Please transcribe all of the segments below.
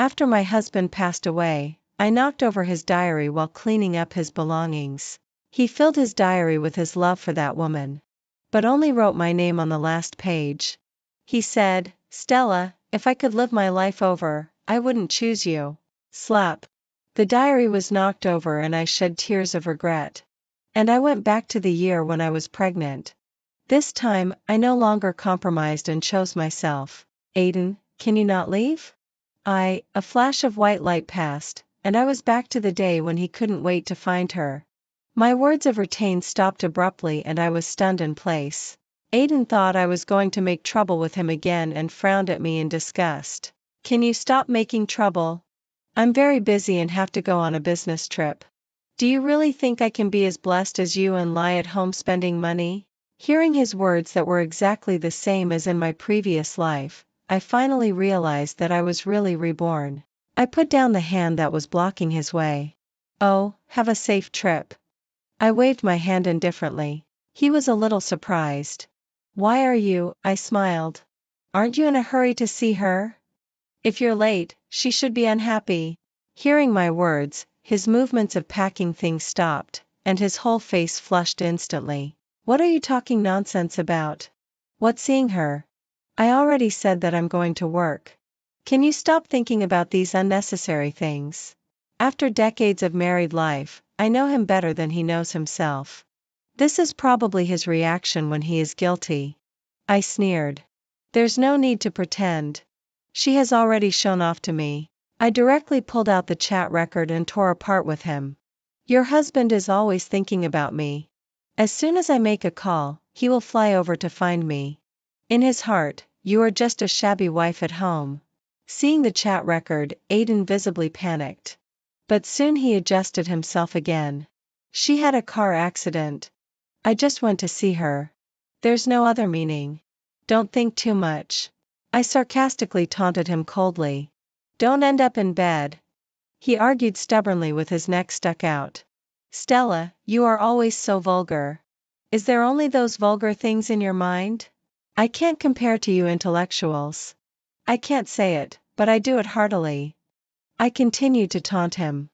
After my husband passed away, I knocked over his diary while cleaning up his belongings. He filled his diary with his love for that woman, but only wrote my name on the last page. He said, "Stella, if I could live my life over, I wouldn't choose you." Slap. The diary was knocked over and I shed tears of regret. And I went back to the year when I was pregnant. This time, I no longer compromised and chose myself. "Aiden, can you not leave?" A flash of white light passed, and I was back to the day when he couldn't wait to find her. My words of retain stopped abruptly and I was stunned in place. Aiden thought I was going to make trouble with him again and frowned at me in disgust. "Can you stop making trouble? I'm very busy and have to go on a business trip. Do you really think I can be as blessed as you and lie at home spending money?" Hearing his words that were exactly the same as in my previous life, I finally realized that I was really reborn. I put down the hand that was blocking his way. "Oh, have a safe trip." I waved my hand indifferently. He was a little surprised. "Why are you?" I smiled. "Aren't you in a hurry to see her? If you're late, she should be unhappy." Hearing my words, his movements of packing things stopped, and his whole face flushed instantly. "What are you talking nonsense about? What seeing her? I already said that I'm going to work. Can you stop thinking about these unnecessary things?" After decades of married life, I know him better than he knows himself. This is probably his reaction when he is guilty. I sneered. "There's no need to pretend. She has already shown off to me." I directly pulled out the chat record and tore apart with him. "Your husband is always thinking about me. As soon as I make a call, he will fly over to find me. In his heart, you are just a shabby wife at home." Seeing the chat record, Aiden visibly panicked. But soon he adjusted himself again. "She had a car accident. I just went to see her. There's no other meaning. Don't think too much." I sarcastically taunted him coldly. "Don't end up in bed." He argued stubbornly with his neck stuck out. "Stella, you are always so vulgar. Is there only those vulgar things in your mind? I can't compare to you intellectuals." I can't say it, but I do it heartily. I continued to taunt him.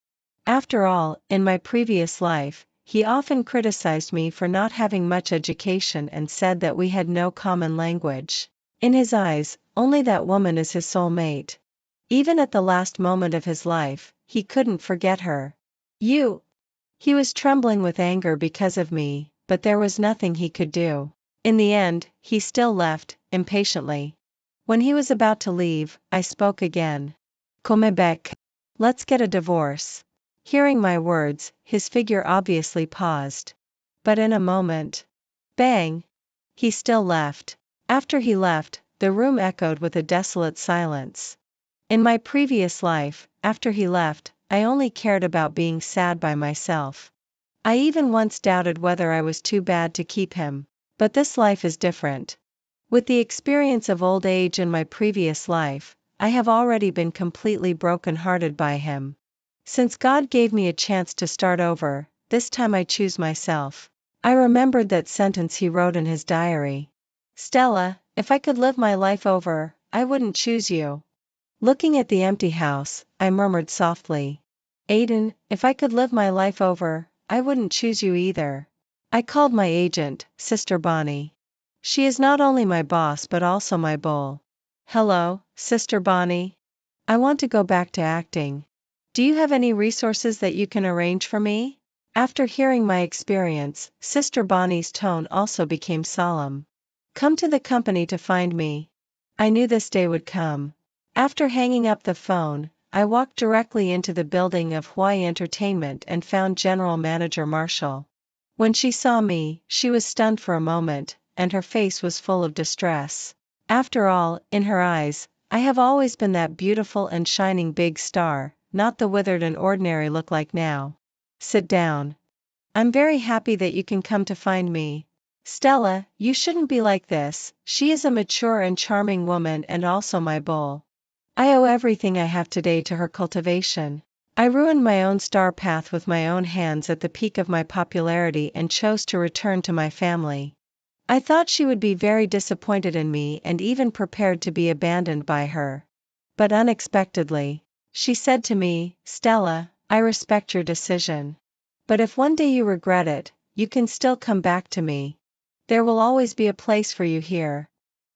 After all, in my previous life, he often criticized me for not having much education and said that we had no common language. In his eyes, only that woman is his soul mate. Even at the last moment of his life, he couldn't forget her. "You!" He was trembling with anger because of me, but there was nothing he could do. In the end, he still left, impatiently. When he was about to leave, I spoke again. "Come back. Let's get a divorce." Hearing my words, his figure obviously paused. But in a moment, bang! He still left. After he left, the room echoed with a desolate silence. In my previous life, after he left, I only cared about being sad by myself. I even once doubted whether I was too bad to keep him. But this life is different. With the experience of old age in my previous life, I have already been completely broken-hearted by him. Since God gave me a chance to start over, this time I choose myself. I remembered that sentence he wrote in his diary. "Stella, if I could live my life over, I wouldn't choose you." Looking at the empty house, I murmured softly. "Aiden, if I could live my life over, I wouldn't choose you either." I called my agent, Sister Bonnie. She is not only my boss but also my bull. "Hello, Sister Bonnie. I want to go back to acting. Do you have any resources that you can arrange for me?" After hearing my experience, Sister Bonnie's tone also became solemn. "Come to the company to find me." I knew this day would come. After hanging up the phone, I walked directly into the building of Hawaii Entertainment and found General Manager Marshall. When she saw me, she was stunned for a moment, and her face was full of distress. After all, in her eyes, I have always been that beautiful and shining big star, not the withered and ordinary look like now. "Sit down. I'm very happy that you can come to find me." "Stella, you shouldn't be like this." She is a mature and charming woman and also my bull. I owe everything I have today to her cultivation. I ruined my own star path with my own hands at the peak of my popularity and chose to return to my family. I thought she would be very disappointed in me and even prepared to be abandoned by her. But unexpectedly, She said to me, "Stella, I respect your decision. But if one day you regret it, you can still come back to me. There will always be a place for you here."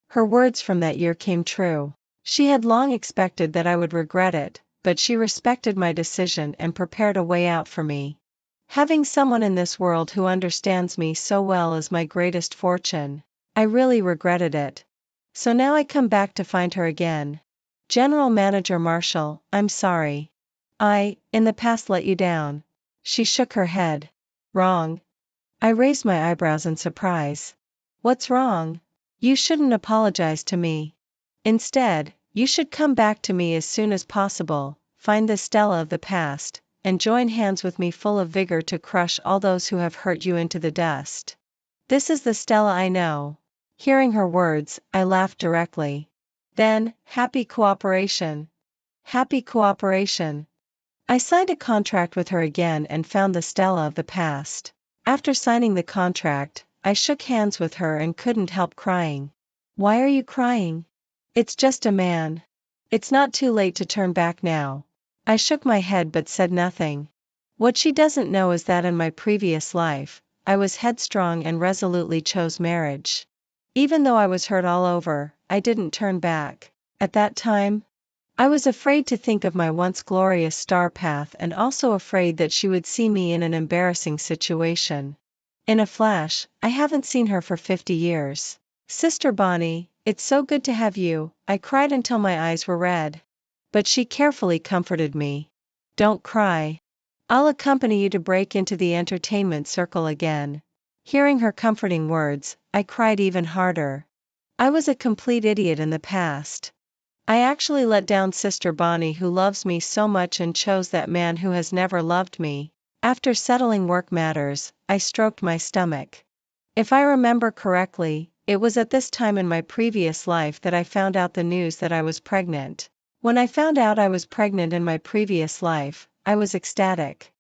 Her words from that year came true. She had long expected that I would regret it, but she respected my decision and prepared a way out for me. Having someone in this world who understands me so well is my greatest fortune. I really regretted it. So now I come back to find her again. General Manager Marshall, I'm sorry. In the past let you down. She shook her head. Wrong. I raised my eyebrows in surprise. What's wrong? You shouldn't apologize to me. Instead, you should come back to me as soon as possible, find the Stella of the past, and join hands with me full of vigor to crush all those who have hurt you into the dust. This is the Stella I know. Hearing her words, I laughed directly. Then, happy cooperation. Happy cooperation. I signed a contract with her again and found the Stella of the past. After signing the contract, I shook hands with her and couldn't help crying. Why are you crying? It's just a man. It's not too late to turn back now. I shook my head but said nothing. What she doesn't know is that in my previous life, I was headstrong and resolutely chose marriage. Even though I was hurt all over, I didn't turn back. At that time, I was afraid to think of my once glorious star path and also afraid that she would see me in an embarrassing situation. In a flash, I haven't seen her for 50 years. Sister Bonnie, it's so good to have you, I cried until my eyes were red. But she carefully comforted me. Don't cry. I'll accompany you to break into the entertainment circle again. Hearing her comforting words, I cried even harder. I was a complete idiot in the past. I actually let down Sister Bonnie who loves me so much and chose that man who has never loved me. After settling work matters, I stroked my stomach. If I remember correctly, it was at this time in my previous life that I found out the news that I was pregnant. When I found out I was pregnant in my previous life, I was ecstatic.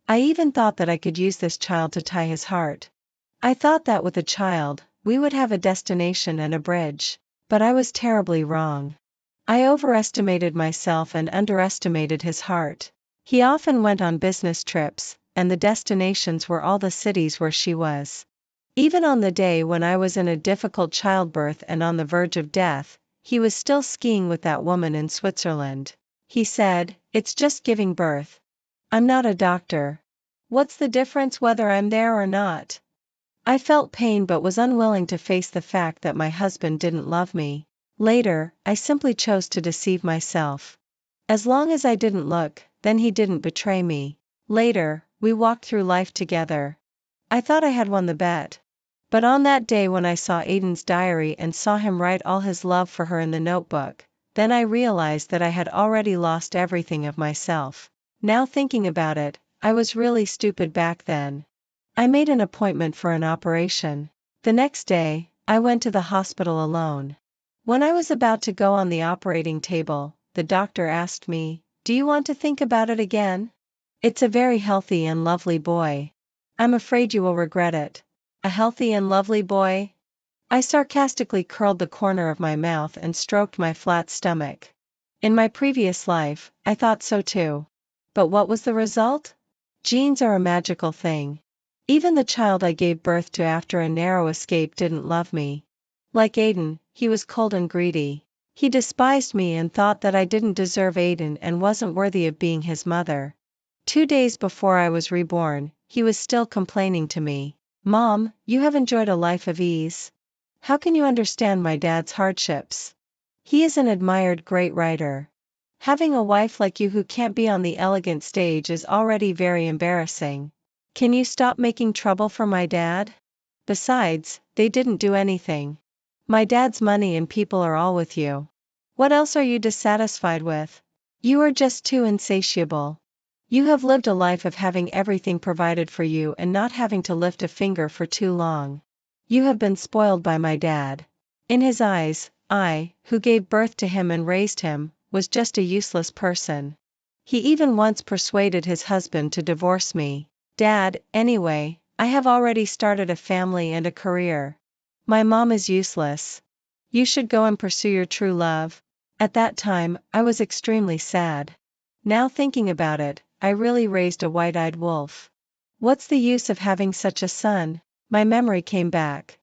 I even thought that I could use this child to tie his heart. I thought that with a child, we would have a destination and a bridge. But I was terribly wrong. I overestimated myself and underestimated his heart. He often went on business trips, and the destinations were all the cities where she was. Even on the day when I was in a difficult childbirth and on the verge of death, he was still skiing with that woman in Switzerland. He said, "It's just giving birth. I'm not a doctor. What's the difference whether I'm there or not?" I felt pain but was unwilling to face the fact that my husband didn't love me. Later, I simply chose to deceive myself. As long as I didn't look, then he didn't betray me. Later, we walked through life together. I thought I had won the bet. But on that day when I saw Aiden's diary and saw him write all his love for her in the notebook, then I realized that I had already lost everything of myself. Now thinking about it, I was really stupid back then. I made an appointment for an operation. The next day, I went to the hospital alone. When I was about to go on the operating table, the doctor asked me, "Do you want to think about it again? It's a very healthy and lovely boy. I'm afraid you will regret it." A healthy and lovely boy? I sarcastically curled the corner of my mouth and stroked my flat stomach. In my previous life, I thought so too. But what was the result? Genes are a magical thing. Even the child I gave birth to after a narrow escape didn't love me. Like Aiden, he was cold and greedy. He despised me and thought that I didn't deserve Aiden and wasn't worthy of being his mother. 2 days before I was reborn, he was still complaining to me. "Mom, you have enjoyed a life of ease. How can you understand my dad's hardships? He is an admired great writer. Having a wife like you who can't be on the elegant stage is already very embarrassing. Can you stop making trouble for my dad? Besides, they didn't do anything. My dad's money and people are all with you. What else are you dissatisfied with? You are just too insatiable. You have lived a life of having everything provided for you and not having to lift a finger for too long. You have been spoiled by my dad. In his eyes, I, who gave birth to him and raised him, was just a useless person. He even once persuaded his husband to divorce me. Dad, anyway, I have already started a family and a career. My mom is useless. You should go and pursue your true love." At that time, I was extremely sad. Now thinking about it, I really raised a white-eyed wolf. What's the use of having such a son? My memory came back.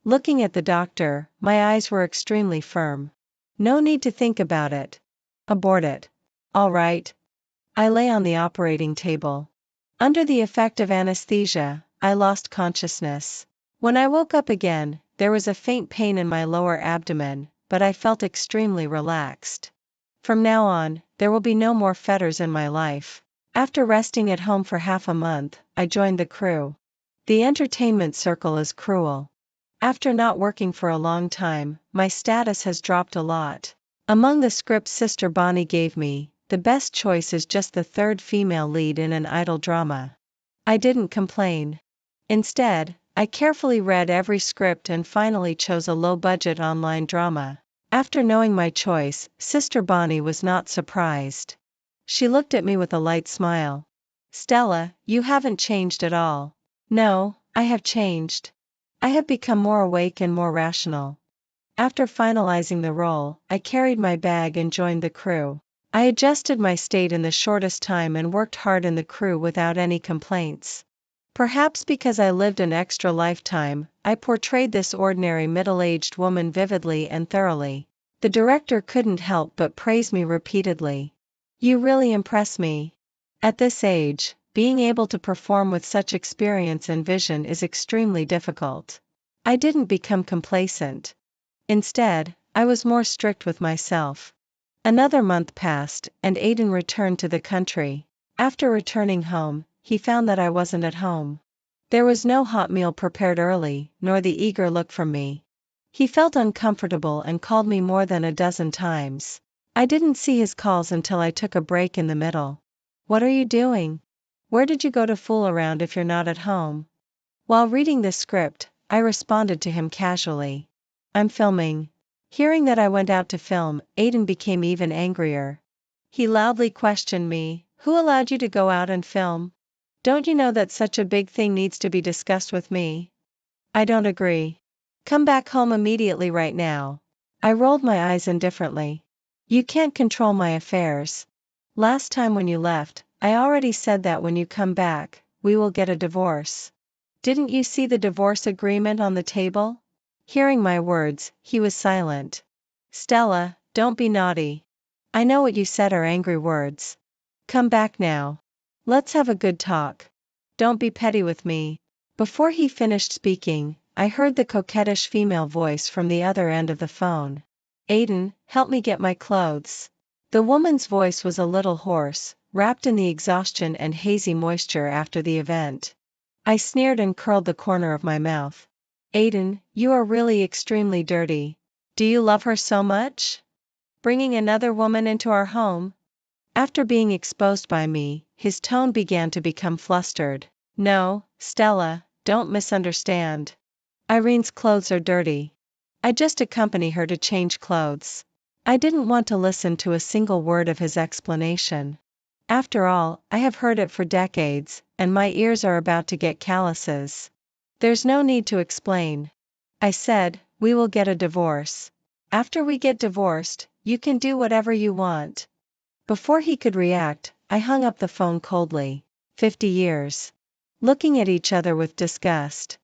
Looking at the doctor, my eyes were extremely firm. No need to think about it. Abort it. All right. I lay on the operating table. Under the effect of anesthesia, I lost consciousness. When I woke up again, there was a faint pain in my lower abdomen, but I felt extremely relaxed. From now on, there will be no more fetters in my life. After resting at home for half a month, I joined the crew. The entertainment circle is cruel. After not working for a long time, my status has dropped a lot. Among the scripts Sister Bonnie gave me, the best choice is just the third female lead in an idol drama. I didn't complain. Instead, I carefully read every script and finally chose a low-budget online drama. After knowing my choice, Sister Bonnie was not surprised. She looked at me with a light smile. Stella, you haven't changed at all. No, I have changed. I have become more awake and more rational. After finalizing the role, I carried my bag and joined the crew. I adjusted my state in the shortest time and worked hard in the crew without any complaints. Perhaps because I lived an extra lifetime, I portrayed this ordinary middle-aged woman vividly and thoroughly. The director couldn't help but praise me repeatedly. You really impress me. At this age, being able to perform with such experience and vision is extremely difficult. I didn't become complacent. Instead, I was more strict with myself. Another month passed, and Aiden returned to the country. After returning home, he found that I wasn't at home. There was no hot meal prepared early, nor the eager look from me. He felt uncomfortable and called me more than a dozen times. I didn't see his calls until I took a break in the middle. What are you doing? Where did you go to fool around if you're not at home? While reading the script, I responded to him casually. I'm filming. Hearing that I went out to film, Aiden became even angrier. He loudly questioned me, who allowed you to go out and film? Don't you know that such a big thing needs to be discussed with me? I don't agree. Come back home immediately right now. I rolled my eyes indifferently. You can't control my affairs. Last time when you left, I already said that when you come back, we will get a divorce. Didn't you see the divorce agreement on the table? Hearing my words, he was silent. Stella, don't be naughty. I know what you said are angry words. Come back now. Let's have a good talk. Don't be petty with me. Before he finished speaking, I heard the coquettish female voice from the other end of the phone. Aiden, help me get my clothes. The woman's voice was a little hoarse, wrapped in the exhaustion and hazy moisture after the event. I sneered and curled the corner of my mouth. Aiden, you are really extremely dirty. Do you love her so much? Bringing another woman into our home? After being exposed by me, his tone began to become flustered. No, Stella, don't misunderstand. Irene's clothes are dirty. I just accompany her to change clothes. I didn't want to listen to a single word of his explanation. After all, I have heard it for decades, and my ears are about to get calluses. There's no need to explain. I said, we will get a divorce. After we get divorced, you can do whatever you want. Before he could react, I hung up the phone coldly. 50 years. Looking at each other with disgust.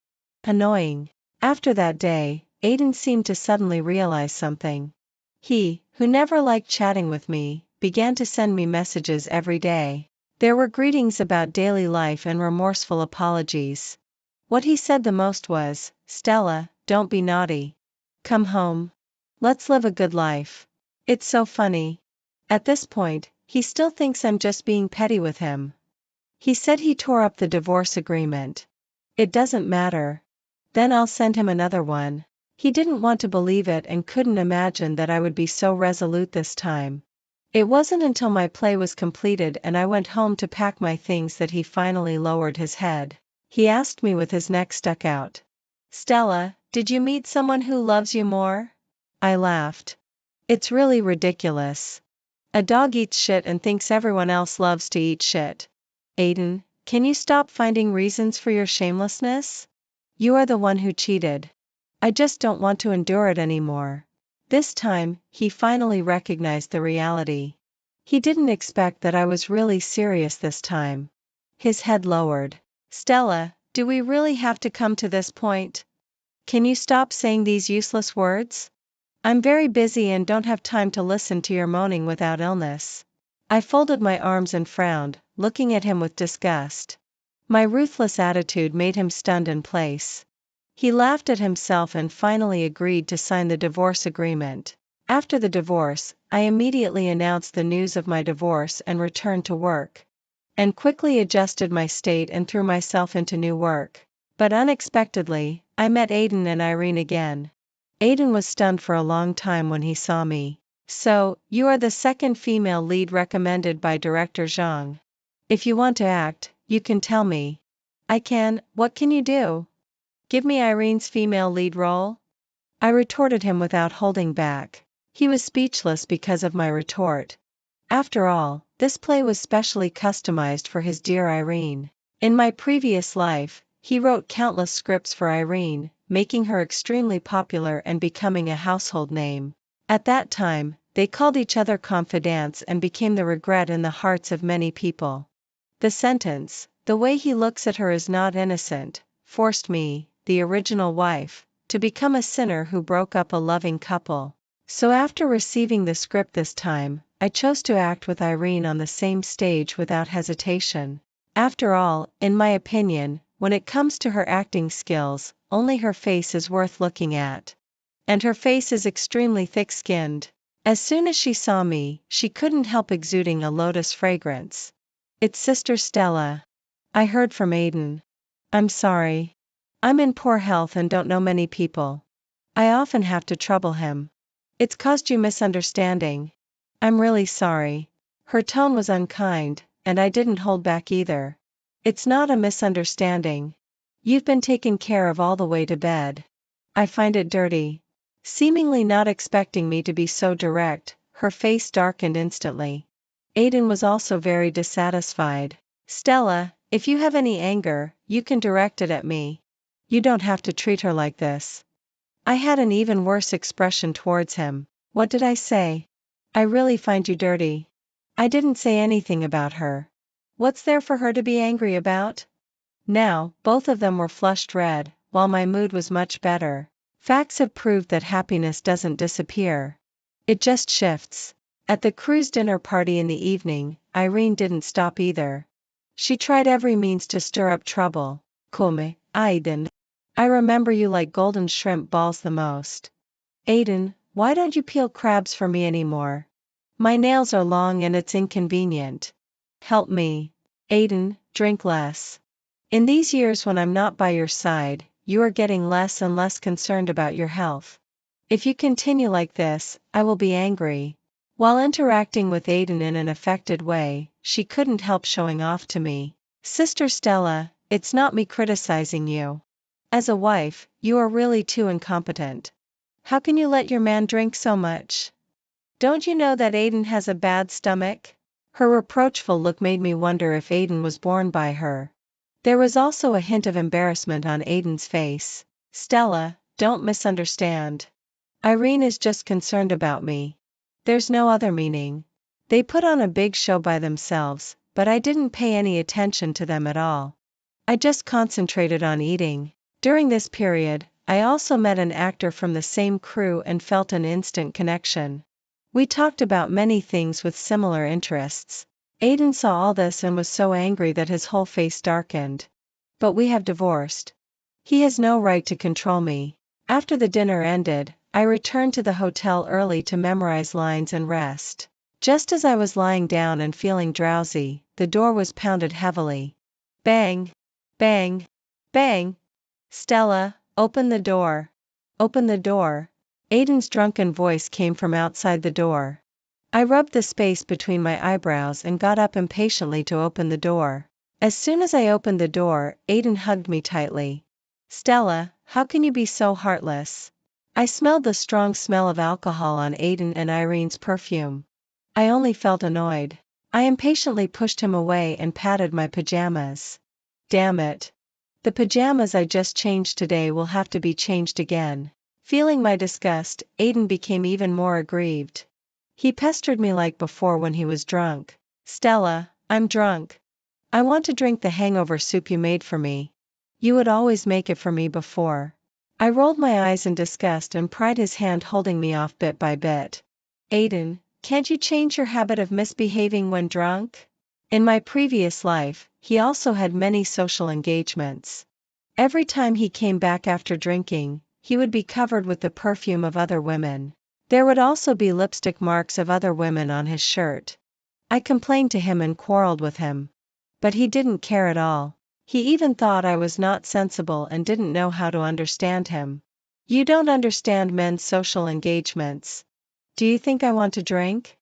Annoying. After that day, Aiden seemed to suddenly realize something. He, who never liked chatting with me, began to send me messages every day. There were greetings about daily life and remorseful apologies. What he said the most was, Stella, don't be naughty. Come home. Let's live a good life. It's so funny. At this point, he still thinks I'm just being petty with him. He said he tore up the divorce agreement. It doesn't matter. Then I'll send him another one. He didn't want to believe it and couldn't imagine that I would be so resolute this time. It wasn't until my play was completed and I went home to pack my things that he finally lowered his head. He asked me with his neck stuck out. Stella, did you meet someone who loves you more? I laughed. It's really ridiculous. A dog eats shit and thinks everyone else loves to eat shit. Aiden, can you stop finding reasons for your shamelessness? You are the one who cheated. I just don't want to endure it anymore. This time, he finally recognized the reality. He didn't expect that I was really serious this time. His head lowered. Stella, do we really have to come to this point? Can you stop saying these useless words? I'm very busy and don't have time to listen to your moaning without illness. I folded my arms and frowned, looking at him with disgust. My ruthless attitude made him stunned in place. He laughed at himself and finally agreed to sign the divorce agreement. After the divorce, I immediately announced the news of my divorce and returned to work. And quickly adjusted my state and threw myself into new work. But unexpectedly, I met Aiden and Irene again. Aiden was stunned for a long time when he saw me. So, you are the second female lead recommended by director Zhang. If you want to act, you can tell me. I can. What can you do? Give me Irene's female lead role? I retorted him without holding back. He was speechless because of my retort. After all, this play was specially customized for his dear Irene. In my previous life, he wrote countless scripts for Irene, making her extremely popular and becoming a household name. At that time, they called each other confidants and became the regret in the hearts of many people. The sentence, "The way he looks at her is not innocent," forced me, the original wife, to become a sinner who broke up a loving couple. So after receiving the script this time, I chose to act with Irene on the same stage without hesitation. After all, in my opinion, when it comes to her acting skills, only her face is worth looking at. And her face is extremely thick-skinned. As soon as she saw me, she couldn't help exuding a lotus fragrance. It's Sister Stella. I heard from Aiden. I'm sorry. I'm in poor health and don't know many people. I often have to trouble him. It's caused you misunderstanding. I'm really sorry. Her tone was unkind, and I didn't hold back either. It's not a misunderstanding. You've been taken care of all the way to bed. I find it dirty. Seemingly not expecting me to be so direct, her face darkened instantly. Aiden was also very dissatisfied. Stella, if you have any anger, you can direct it at me. You don't have to treat her like this. I had an even worse expression towards him. What did I say? I really find you dirty. I didn't say anything about her. What's there for her to be angry about? Now, both of them were flushed red, while my mood was much better. Facts have proved that happiness doesn't disappear. It just shifts. At the cruise dinner party in the evening, Irene didn't stop either. She tried every means to stir up trouble. Come, Aiden. I remember you like golden shrimp balls the most. Aiden, why don't you peel crabs for me anymore? My nails are long and it's inconvenient. Help me. Aiden, drink less. In these years when I'm not by your side, you are getting less and less concerned about your health. If you continue like this, I will be angry. While interacting with Aiden in an affected way, she couldn't help showing off to me. Sister Stella, it's not me criticizing you. As a wife, you are really too incompetent. How can you let your man drink so much? Don't you know that Aiden has a bad stomach? Her reproachful look made me wonder if Aiden was born by her. There was also a hint of embarrassment on Aiden's face. Stella, don't misunderstand. Irene is just concerned about me. There's no other meaning. They put on a big show by themselves, but I didn't pay any attention to them at all. I just concentrated on eating. During this period, I also met an actor from the same crew and felt an instant connection. We talked about many things with similar interests. Aiden saw all this and was so angry that his whole face darkened. But we have divorced. He has no right to control me. After the dinner ended, I returned to the hotel early to memorize lines and rest. Just as I was lying down and feeling drowsy, the door was pounded heavily. Bang! Bang! Bang! Stella, open the door. Open the door. Aiden's drunken voice came from outside the door. I rubbed the space between my eyebrows and got up impatiently to open the door. As soon as I opened the door, Aiden hugged me tightly. Stella, how can you be so heartless? I smelled the strong smell of alcohol on Aiden and Irene's perfume. I only felt annoyed. I impatiently pushed him away and patted my pajamas. Damn it. The pajamas I just changed today will have to be changed again. Feeling my disgust, Aiden became even more aggrieved. He pestered me like before when he was drunk. Stella, I'm drunk. I want to drink the hangover soup you made for me. You would always make it for me before. I rolled my eyes in disgust and pried his hand, holding me off bit by bit. Aiden, can't you change your habit of misbehaving when drunk? In my previous life, he also had many social engagements. Every time he came back after drinking, he would be covered with the perfume of other women. There would also be lipstick marks of other women on his shirt. I complained to him and quarreled with him. But he didn't care at all. He even thought I was not sensible and didn't know how to understand him. You don't understand men's social engagements. Do you think I want to drink?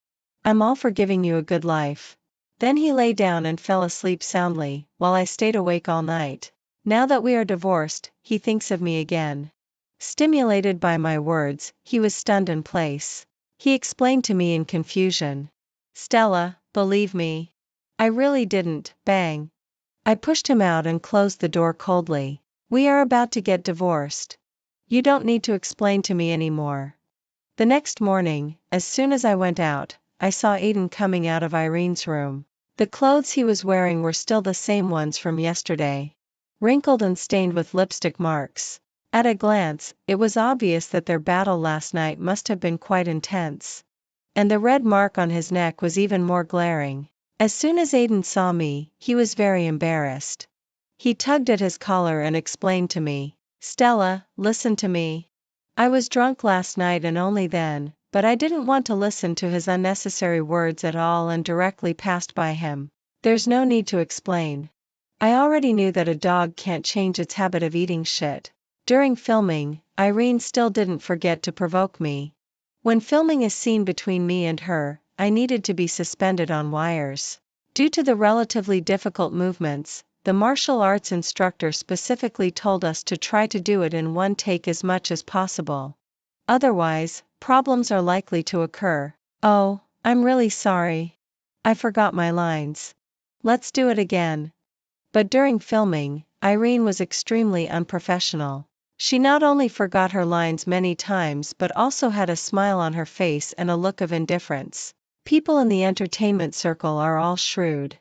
I'm all for giving you a good life. Then he lay down and fell asleep soundly, while I stayed awake all night. Now that we are divorced, he thinks of me again. Stimulated by my words, he was stunned in place. He explained to me in confusion. Stella, believe me. I really didn't, bang. I pushed him out and closed the door coldly. We are about to get divorced. You don't need to explain to me anymore. The next morning, as soon as I went out, I saw Aiden coming out of Irene's room. The clothes he was wearing were still the same ones from yesterday. Wrinkled and stained with lipstick marks. At a glance, it was obvious that their battle last night must have been quite intense. And the red mark on his neck was even more glaring. As soon as Aiden saw me, he was very embarrassed. He tugged at his collar and explained to me, Stella, listen to me. I was drunk last night and only then, but I didn't want to listen to his unnecessary words at all and directly passed by him. There's no need to explain. I already knew that a dog can't change its habit of eating shit. During filming, Irene still didn't forget to provoke me. When filming a scene between me and her, I needed to be suspended on wires. Due to the relatively difficult movements, the martial arts instructor specifically told us to try to do it in one take as much as possible. Otherwise, problems are likely to occur. Oh, I'm really sorry. I forgot my lines. Let's do it again. But during filming, Irene was extremely unprofessional. She not only forgot her lines many times but also had a smile on her face and a look of indifference. People in the entertainment circle are all shrewd.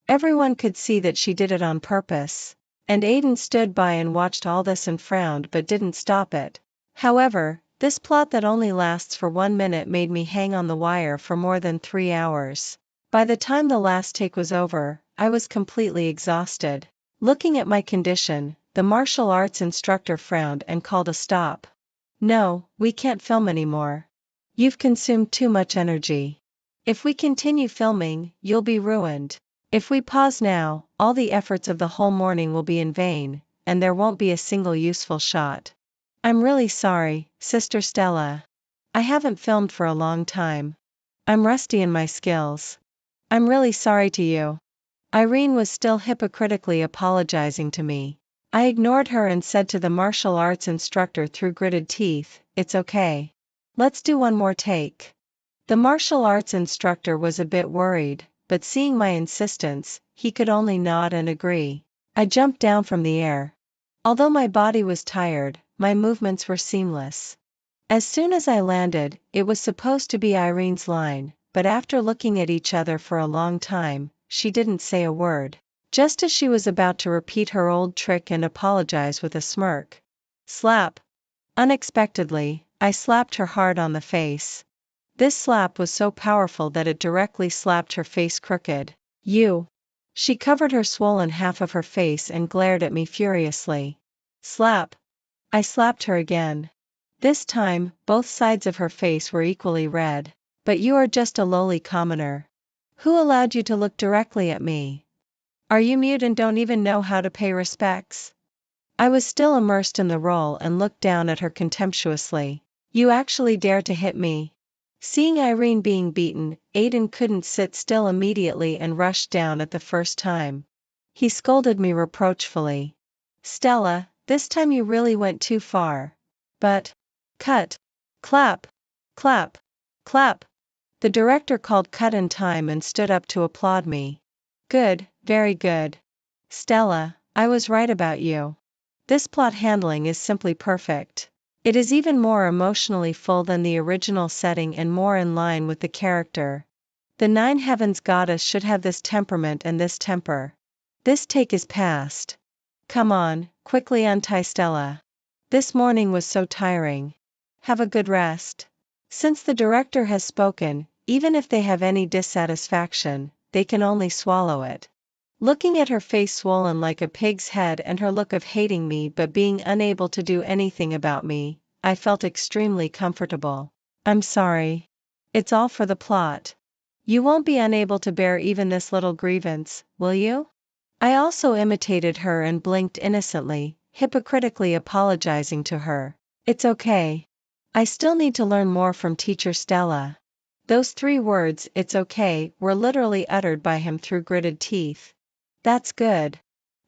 Everyone could see that she did it on purpose. And Aiden stood by and watched all this and frowned but didn't stop it. However, this plot that only lasts for 1 minute made me hang on the wire for more than 3 hours. By the time the last take was over, I was completely exhausted. Looking at my condition, the martial arts instructor frowned and called a stop. No, we can't film anymore. You've consumed too much energy. If we continue filming, you'll be ruined. If we pause now, all the efforts of the whole morning will be in vain, and there won't be a single useful shot. I'm really sorry, Sister Stella. I haven't filmed for a long time. I'm rusty in my skills. I'm really sorry to you. Irene was still hypocritically apologizing to me. I ignored her and said to the martial arts instructor through gritted teeth, it's okay. Let's do one more take. The martial arts instructor was a bit worried, but seeing my insistence, he could only nod and agree. I jumped down from the air. Although my body was tired, my movements were seamless. As soon as I landed, it was supposed to be Irene's line, but after looking at each other for a long time, she didn't say a word. Just as she was about to repeat her old trick and apologize with a smirk. Slap. Unexpectedly, I slapped her hard on the face. This slap was so powerful that it directly slapped her face crooked. You. She covered her swollen half of her face and glared at me furiously. Slap. I slapped her again. This time, both sides of her face were equally red. But you are just a lowly commoner. Who allowed you to look directly at me? Are you mute and don't even know how to pay respects? I was still immersed in the role and looked down at her contemptuously. You actually dare to hit me? Seeing Irene being beaten, Aiden couldn't sit still immediately and rushed down at the first time. He scolded me reproachfully. Stella, this time you really went too far. But. Cut. Clap. Clap. Clap. The director called cut in time and stood up to applaud me. Good, very good. Stella, I was right about you. This plot handling is simply perfect. It is even more emotionally full than the original setting and more in line with the character. The Nine Heavens goddess should have this temperament and this temper. This take is past. Come on, quickly untie Stella. This morning was so tiring. Have a good rest. Since the director has spoken, even if they have any dissatisfaction, they can only swallow it. Looking at her face swollen like a pig's head and her look of hating me but being unable to do anything about me, I felt extremely comfortable. I'm sorry. It's all for the plot. You won't be unable to bear even this little grievance, will you? I also imitated her and blinked innocently, hypocritically apologizing to her. It's okay. I still need to learn more from teacher Stella. Those 3 words, "it's okay," were literally uttered by him through gritted teeth. That's good.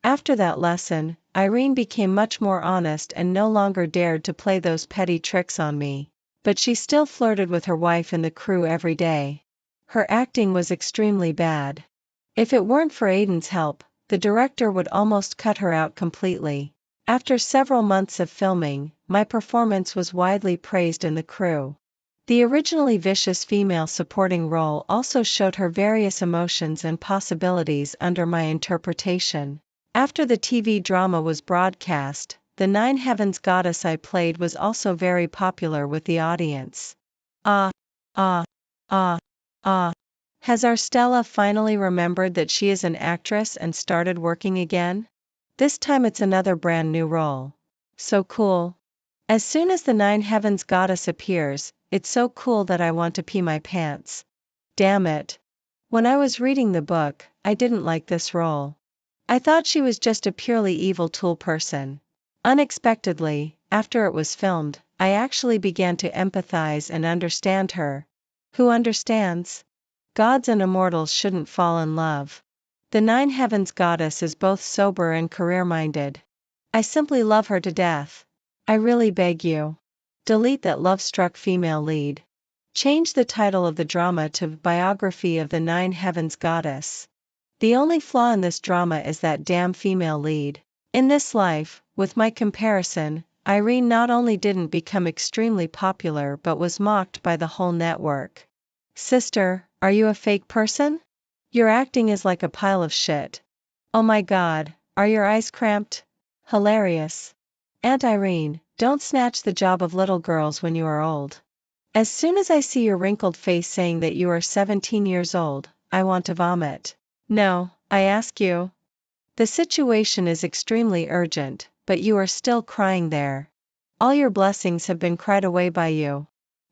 After that lesson, Irene became much more honest and no longer dared to play those petty tricks on me. But she still flirted with her wife and the crew every day. Her acting was extremely bad. If it weren't for Aiden's help, the director would almost cut her out completely. After several months of filming, my performance was widely praised in the crew. The originally vicious female supporting role also showed her various emotions and possibilities under my interpretation. After the TV drama was broadcast, the Nine Heavens goddess I played was also very popular with the audience. Ah, ah, ah, ah. Has our Stella finally remembered that she is an actress and started working again? This time it's another brand new role. So cool. As soon as the Nine Heavens goddess appears, it's so cool that I want to pee my pants. Damn it. When I was reading the book, I didn't like this role. I thought she was just a purely evil tool person. Unexpectedly, after it was filmed, I actually began to empathize and understand her. Who understands? Gods and immortals shouldn't fall in love. The Nine Heavens goddess is both sober and career-minded. I simply love her to death. I really beg you. Delete that love-struck female lead. Change the title of the drama to Biography of the Nine Heavens Goddess. The only flaw in this drama is that damn female lead. In this life, with my comparison, Irene not only didn't become extremely popular but was mocked by the whole network. Sister, are you a fake person? Your acting is like a pile of shit. Oh my god, are your eyes cramped? Hilarious. Aunt Irene, don't snatch the job of little girls when you are old. As soon as I see your wrinkled face saying that you are 17 years old, I want to vomit. No, I ask you. The situation is extremely urgent, but you are still crying there. All your blessings have been cried away by you.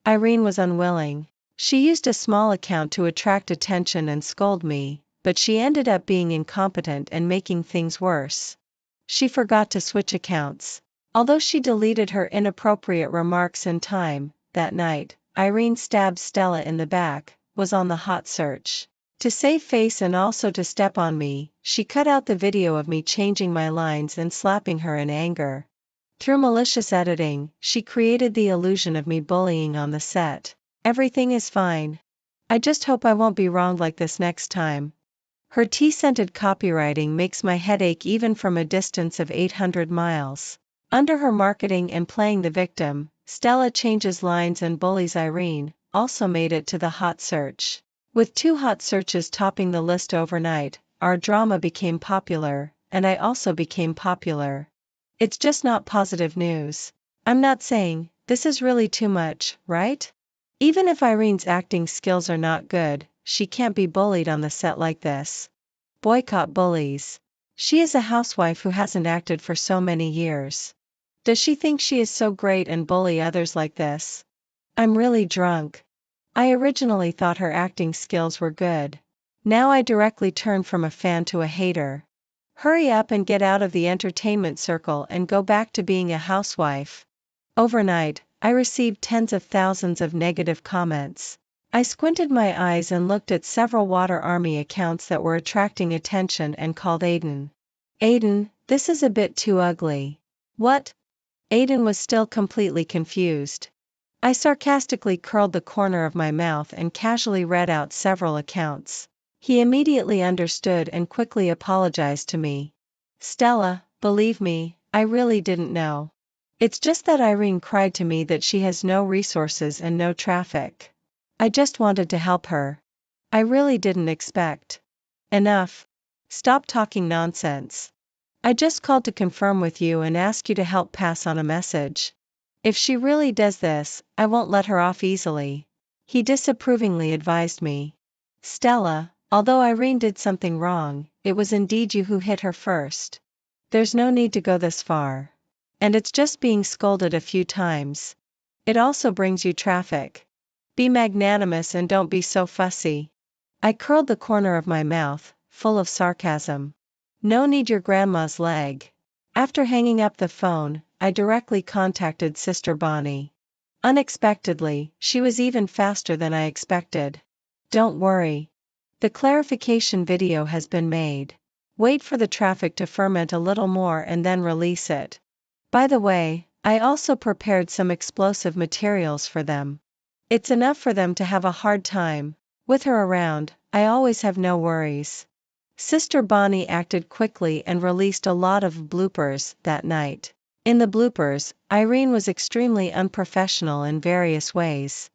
Irene was unwilling. She used a small account to attract attention and scold me, but she ended up being incompetent and making things worse. She forgot to switch accounts. Although she deleted her inappropriate remarks in time, that night, Irene stabbed Stella in the back, was on the hot search. To save face and also to step on me, she cut out the video of me changing my lines and slapping her in anger. Through malicious editing, she created the illusion of me bullying on the set. Everything is fine. I just hope I won't be wronged like this next time. Her tea-scented copywriting makes my head ache even from a distance of 800 miles. Under her marketing and playing the victim, Stella changes lines and bullies Irene, also made it to the hot search. With 2 hot searches topping the list overnight, our drama became popular, and I also became popular. It's just not positive news. I'm not saying, this is really too much, right? Even if Irene's acting skills are not good, she can't be bullied on the set like this. Boycott bullies. She is a housewife who hasn't acted for so many years. Does she think she is so great and bully others like this? I'm really drunk. I originally thought her acting skills were good. Now I directly turn from a fan to a hater. Hurry up and get out of the entertainment circle and go back to being a housewife. Overnight, I received tens of thousands of negative comments. I squinted my eyes and looked at several Water Army accounts that were attracting attention and called Aiden. Aiden, this is a bit too ugly. What? Aiden was still completely confused. I sarcastically curled the corner of my mouth and casually read out several accounts. He immediately understood and quickly apologized to me. Stella, believe me, I really didn't know. It's just that Irene cried to me that she has no resources and no traffic. I just wanted to help her. I really didn't expect. Enough. Stop talking nonsense. I just called to confirm with you and ask you to help pass on a message. If she really does this, I won't let her off easily. He disapprovingly advised me. Stella, although Irene did something wrong, it was indeed you who hit her first. There's no need to go this far. And it's just being scolded a few times. It also brings you traffic. Be magnanimous and don't be so fussy. I curled the corner of my mouth, full of sarcasm. No need your grandma's leg. After hanging up the phone, I directly contacted Sister Bonnie. Unexpectedly, she was even faster than I expected. Don't worry. The clarification video has been made. Wait for the traffic to ferment a little more and then release it. By the way, I also prepared some explosive materials for them. It's enough for them to have a hard time. With her around, I always have no worries. Sister Bonnie acted quickly and released a lot of bloopers that night. In the bloopers, Irene was extremely unprofessional in various ways.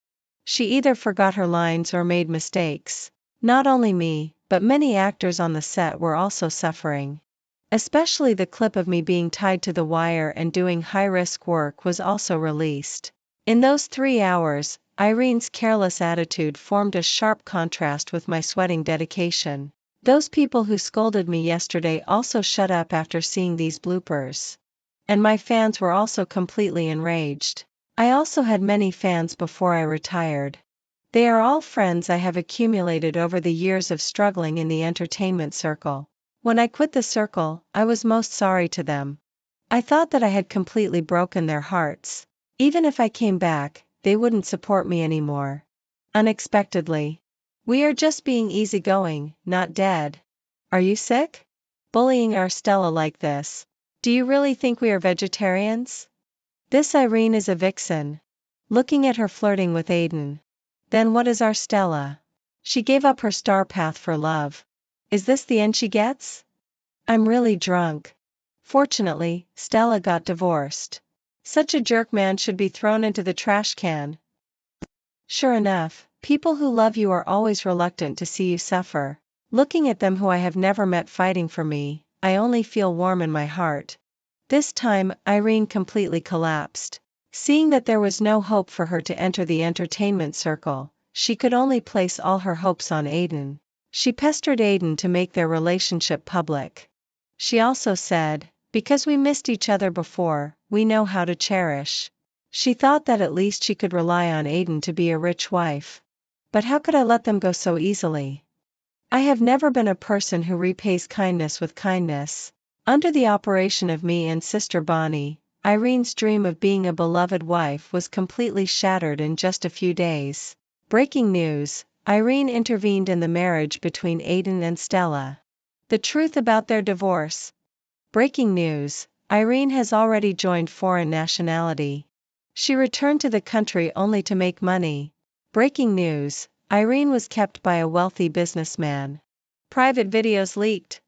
She either forgot her lines or made mistakes. Not only me, but many actors on the set were also suffering. Especially the clip of me being tied to the wire and doing high-risk work was also released. In those 3 hours, Irene's careless attitude formed a sharp contrast with my sweating dedication. Those people who scolded me yesterday also shut up after seeing these bloopers. And my fans were also completely enraged. I also had many fans before I retired. They are all friends I have accumulated over the years of struggling in the entertainment circle. When I quit the circle, I was most sorry to them. I thought that I had completely broken their hearts. Even if I came back, they wouldn't support me anymore. Unexpectedly. We are just being easygoing, not dead. Are you sick? Bullying our Stella like this. Do you really think we are vegetarians? This Irene is a vixen. Looking at her flirting with Aiden. Then what is our Stella? She gave up her star path for love. Is this the end she gets? I'm really drunk. Fortunately, Stella got divorced. Such a jerk man should be thrown into the trash can. Sure enough, people who love you are always reluctant to see you suffer. Looking at them who I have never met fighting for me, I only feel warm in my heart. This time, Irene completely collapsed. Seeing that there was no hope for her to enter the entertainment circle, she could only place all her hopes on Aiden. She pestered Aiden to make their relationship public. She also said, because we missed each other before, we know how to cherish. She thought that at least she could rely on Aiden to be a rich wife. But how could I let them go so easily? I have never been a person who repays kindness with kindness. Under the operation of me and Sister Bonnie, Irene's dream of being a beloved wife was completely shattered in just a few days. Breaking news, Irene intervened in the marriage between Aiden and Stella. The truth about their divorce. Breaking news, Irene has already joined foreign nationality. She returned to the country only to make money. Breaking news, Irene was kept by a wealthy businessman. Private videos leaked.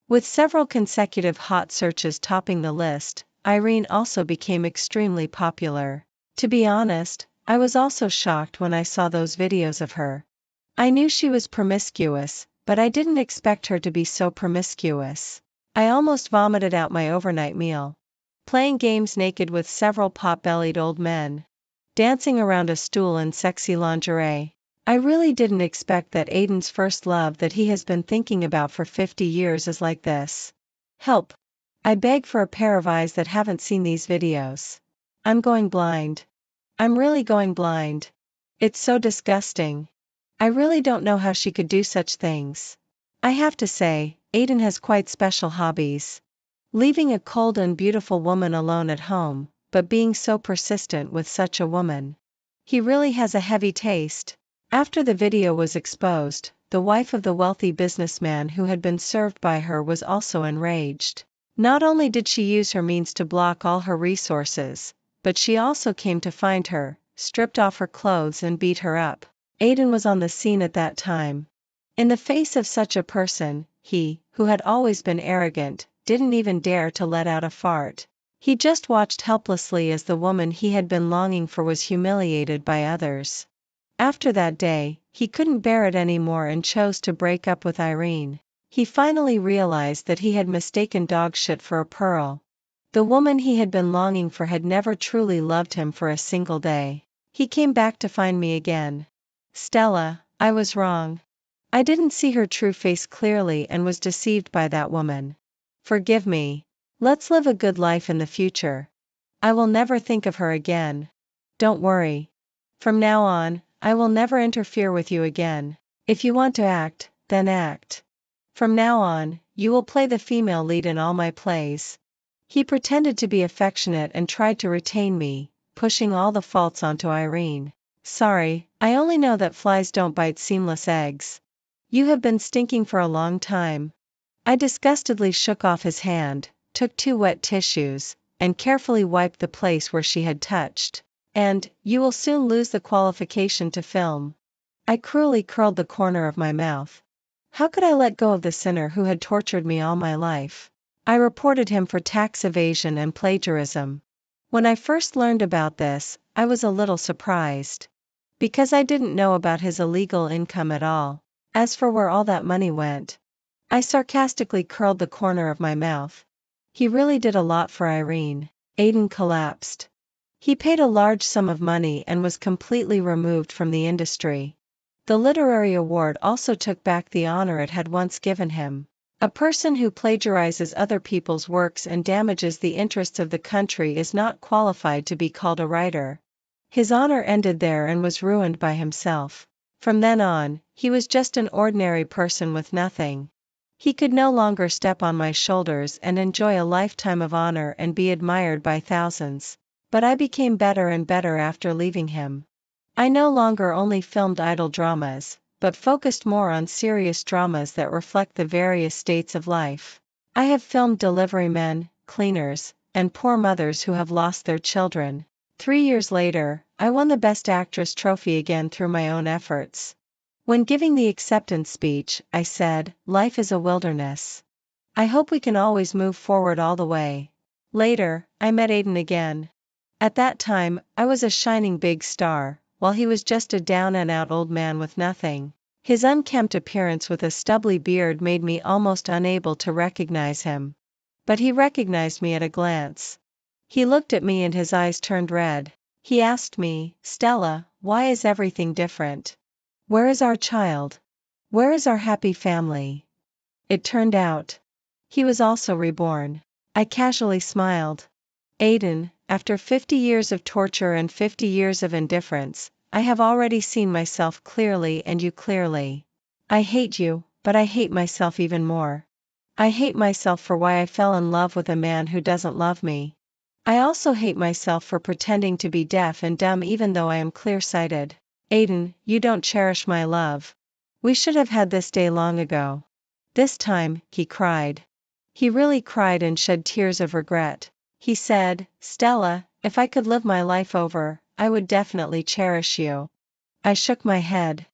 With several consecutive hot searches topping the list, Irene also became extremely popular. To be honest, I was also shocked when I saw those videos of her. I knew she was promiscuous, but I didn't expect her to be so promiscuous. I almost vomited out my overnight meal. Playing games naked with several pot-bellied old men. Dancing around a stool in sexy lingerie. I really didn't expect that Aiden's first love that he has been thinking about for 50 years is like this. Help! I beg for a pair of eyes that haven't seen these videos. I'm going blind. I'm really going blind. It's so disgusting. I really don't know how she could do such things. I have to say, Aiden has quite special hobbies. Leaving a cold and beautiful woman alone at home, but being so persistent with such a woman. He really has a heavy taste. After the video was exposed, the wife of the wealthy businessman who had been served by her was also enraged. Not only did she use her means to block all her resources, but she also came to find her, stripped off her clothes and beat her up. Aiden was on the scene at that time. In the face of such a person, he, who had always been arrogant, didn't even dare to let out a fart. He just watched helplessly as the woman he had been longing for was humiliated by others. After that day, he couldn't bear it anymore and chose to break up with Irene. He finally realized that he had mistaken dog shit for a pearl. The woman he had been longing for had never truly loved him for a single day. He came back to find me again. Stella, I was wrong. I didn't see her true face clearly and was deceived by that woman. Forgive me. Let's live a good life in the future. I will never think of her again. Don't worry. From now on, I will never interfere with you again. If you want to act, then act. From now on, you will play the female lead in all my plays. He pretended to be affectionate and tried to retain me, pushing all the faults onto Irene. Sorry, I only know that flies don't bite seamless eggs. You have been stinking for a long time. I disgustedly shook off his hand, took 2 wet tissues, and carefully wiped the place where she had touched. And, you will soon lose the qualification to film. I cruelly curled the corner of my mouth. How could I let go of the sinner who had tortured me all my life? I reported him for tax evasion and plagiarism. When I first learned about this, I was a little surprised. Because I didn't know about his illegal income at all. As for where all that money went, I sarcastically curled the corner of my mouth. He really did a lot for Irene. Aiden collapsed. He paid a large sum of money and was completely removed from the industry. The literary award also took back the honor it had once given him. A person who plagiarizes other people's works and damages the interests of the country is not qualified to be called a writer. His honor ended there and was ruined by himself. From then on, he was just an ordinary person with nothing. He could no longer step on my shoulders and enjoy a lifetime of honor and be admired by thousands. But I became better and better after leaving him. I no longer only filmed idle dramas, but focused more on serious dramas that reflect the various states of life. I have filmed delivery men, cleaners, and poor mothers who have lost their children. 3 years later, I won the Best Actress trophy again through my own efforts. When giving the acceptance speech, I said, "Life is a wilderness. I hope we can always move forward all the way." Later, I met Aiden again. At that time, I was a shining big star, while he was just a down-and-out old man with nothing. His unkempt appearance with a stubbly beard made me almost unable to recognize him. But he recognized me at a glance. He looked at me and his eyes turned red. He asked me, "Stella, why is everything different? Where is our child? Where is our happy family?" It turned out, he was also reborn. I casually smiled. Aiden, after 50 years of torture and 50 years of indifference, I have already seen myself clearly and you clearly. I hate you, but I hate myself even more. I hate myself for why I fell in love with a man who doesn't love me. I also hate myself for pretending to be deaf and dumb even though I am clear-sighted. Aiden, you don't cherish my love. We should have had this day long ago. This time, he cried. He really cried and shed tears of regret. He said, "Stella, if I could live my life over, I would definitely cherish you." I shook my head.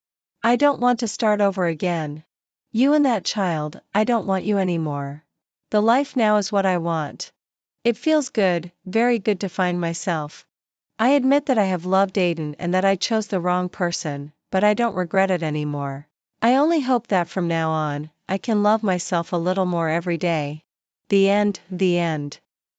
I don't want to start over again. You and that child, I don't want you anymore. The life now is what I want. It feels good, very good to find myself. I admit that I have loved Aiden and that I chose the wrong person, but I don't regret it anymore. I only hope that from now on, I can love myself a little more every day. The end.